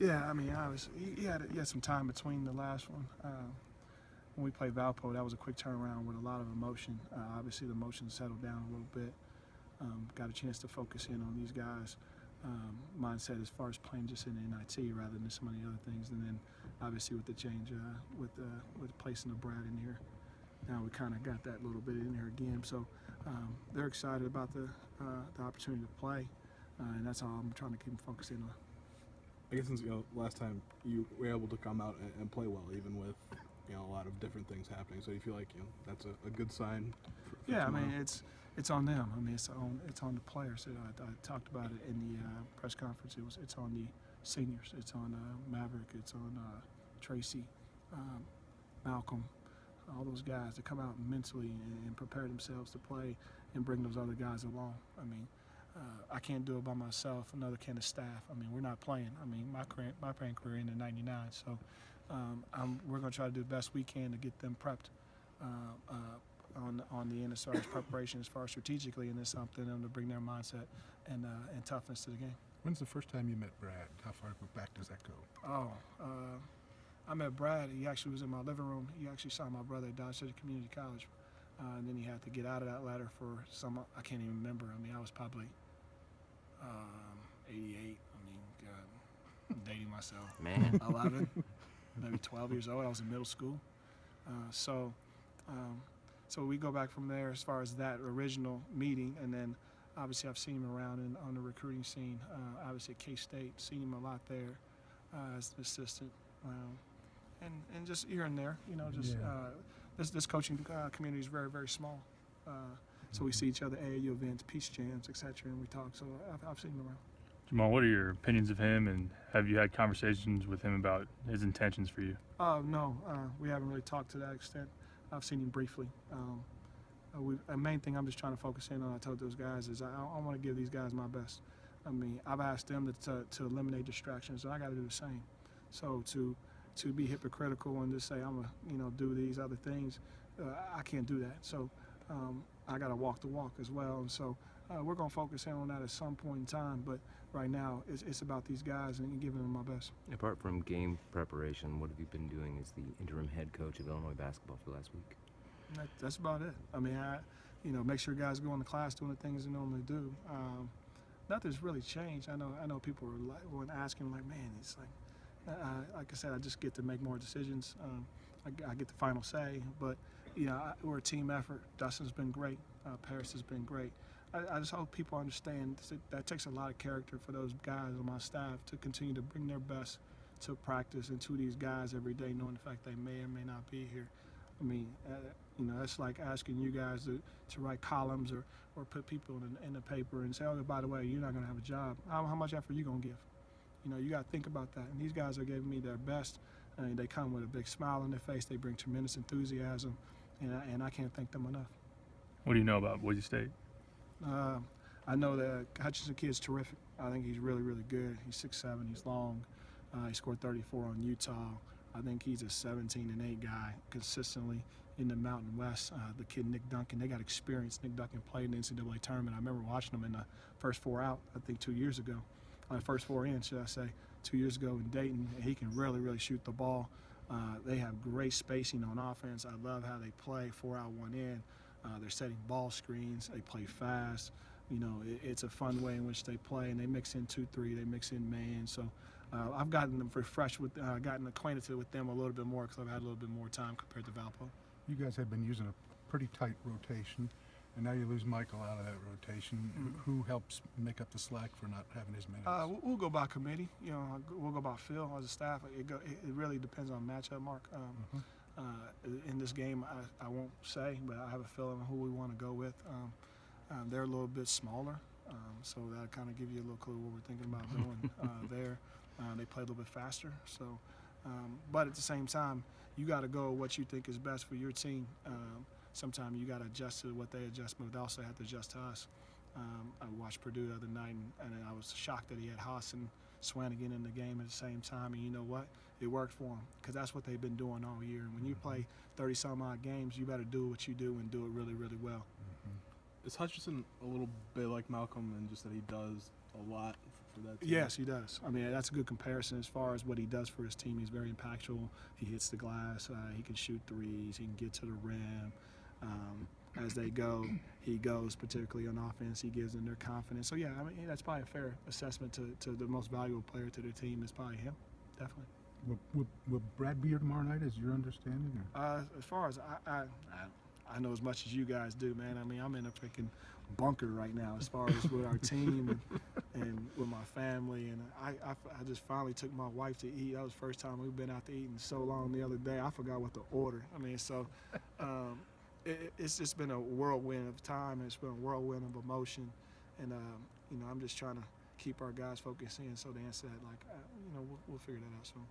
Yeah, I mean, obviously, he had some time between the last one. When we played Valpo, that was a quick turnaround with a lot of emotion. Obviously, the emotion settled down a little bit. Got a chance to focus in on these guys' mindset as far as playing just in the NIT rather than so many other things. And then, obviously, with the change with placing the Brad in here, now we kind of got that little bit in there again. So they're excited about the opportunity to play, and that's all I'm trying to keep them focused in on. I guess since last time you were able to come out and play well, even with a lot of different things happening. So you feel like that's a good sign. For yeah, tomorrow? I mean it's on them. I mean it's on the players. I talked about it in the press conference. It's on the seniors. It's on Maverick. It's on Tracy, Malcolm, all those guys to come out mentally and prepare themselves to play and bring those other guys along. I mean. I can't do it by myself. Another can of staff. I mean, we're not playing. I mean, my playing career ended in '99, so we're going to try to do the best we can to get them prepped on the end as far as preparation, as far as strategically, and then something them to bring their mindset and toughness to the game. When's the first time you met Brad? How far back does that go? Oh, I met Brad. He actually was in my living room. He actually saw my brother at Dodge City Community College. And then he had to get out of that ladder for I can't even remember. I mean, I was probably 88. I mean, I'm dating myself. Man. 11, maybe 12 years old. I was in middle school. So we go back from there as far as that original meeting. And then obviously I've seen him around on the recruiting scene. Obviously at K-State, seen him a lot there as an assistant. And just here and there, this coaching community is very, very small. So we see each other at AAU events, peace jams, etc., and we talk. So I've seen him around. Jamall, what are your opinions of him, and have you had conversations with him about his intentions for you? No, we haven't really talked to that extent. I've seen him briefly. The main thing I'm just trying to focus in on, I told those guys, is I want to give these guys my best. I mean, I've asked them to eliminate distractions, and I got to do the same. So to be hypocritical and just say I'm gonna do these other things, I can't do that. So I got to walk the walk as well. And so we're gonna focus in on that at some point in time. But right now, it's about these guys and giving them my best. Apart from game preparation, what have you been doing as the interim head coach of Illinois basketball for the last week? That's about it. I mean, make sure guys go into class doing the things they normally do. Nothing's really changed. I know people were asking like, man, it's like. Like I said, I just get to make more decisions. I get the final say, but we're a team effort. Dustin's been great. Paris has been great. I just hope people understand that takes a lot of character for those guys on my staff to continue to bring their best to practice and to these guys every day, knowing the fact they may or may not be here. I mean, that's like asking you guys to write columns or put people in the paper and say, oh, by the way, you're not going to have a job. How much effort are you going to give? You got to think about that. And these guys are giving me their best. And they come with a big smile on their face. They bring tremendous enthusiasm, and I can't thank them enough. What do you know about Boise State? I know that Hutchinson kid's terrific. I think he's really, really good. He's 6'7", he's long. He scored 34 on Utah. I think he's a 17-8 guy consistently in the Mountain West. The kid Nick Duncan, they got experience. Nick Duncan played in the NCAA tournament. I remember watching him in the first four out, I think 2 years ago. First four in, should I say, 2 years ago in Dayton. He can really, really shoot the ball. They have great spacing on offense. I love how they play 4 out, 1 in. They're setting ball screens. They play fast. It's a fun way in which they play, and they mix in 2-3. They mix in man. So I've gotten them refreshed gotten acquainted with them a little bit more because I've had a little bit more time compared to Valpo. You guys have been using a pretty tight rotation, and now you lose Michael out of that rotation. Mm-hmm. Who helps make up the slack for not having his minutes? We'll go by committee. We'll go by Phil as a staff. It really depends on matchup, Mark. In this game, I won't say, but I have a feeling who we want to go with. They're a little bit smaller, so that'll kind of give you a little clue what we're thinking about doing there. They play a little bit faster, so. But at the same time, you got to go what you think is best for your team. Sometimes you got to adjust to what they adjust, but they also have to adjust to us. I watched Purdue the other night, and I was shocked that he had Haas and Swanigan in the game at the same time. And you know what? It worked for them because that's what they've been doing all year. And when you play 30-some-odd games, you better do what you do and do it really, really well. Is Hutchinson a little bit like Malcolm in just that he does a lot for that team. Yes, he does. I mean, that's a good comparison as far as what he does for his team. He's very impactful. He hits the glass. He can shoot threes. He can get to the rim. As they go, he goes, particularly on offense. He gives them their confidence. So, yeah, I mean, that's probably a fair assessment to the most valuable player to their team is probably him, definitely. Will Brad be here tomorrow night, is your understanding? Or? As far as I know as much as you guys do, man. I mean, I'm in a freaking bunker right now as far as with our team and with my family. And I just finally took my wife to eat. That was the first time we've been out to eat in so long the other day. I forgot what to order. I mean, so it's just been a whirlwind of time. And it's been a whirlwind of emotion. And, I'm just trying to keep our guys focused in. So Dan said, we'll figure that out soon.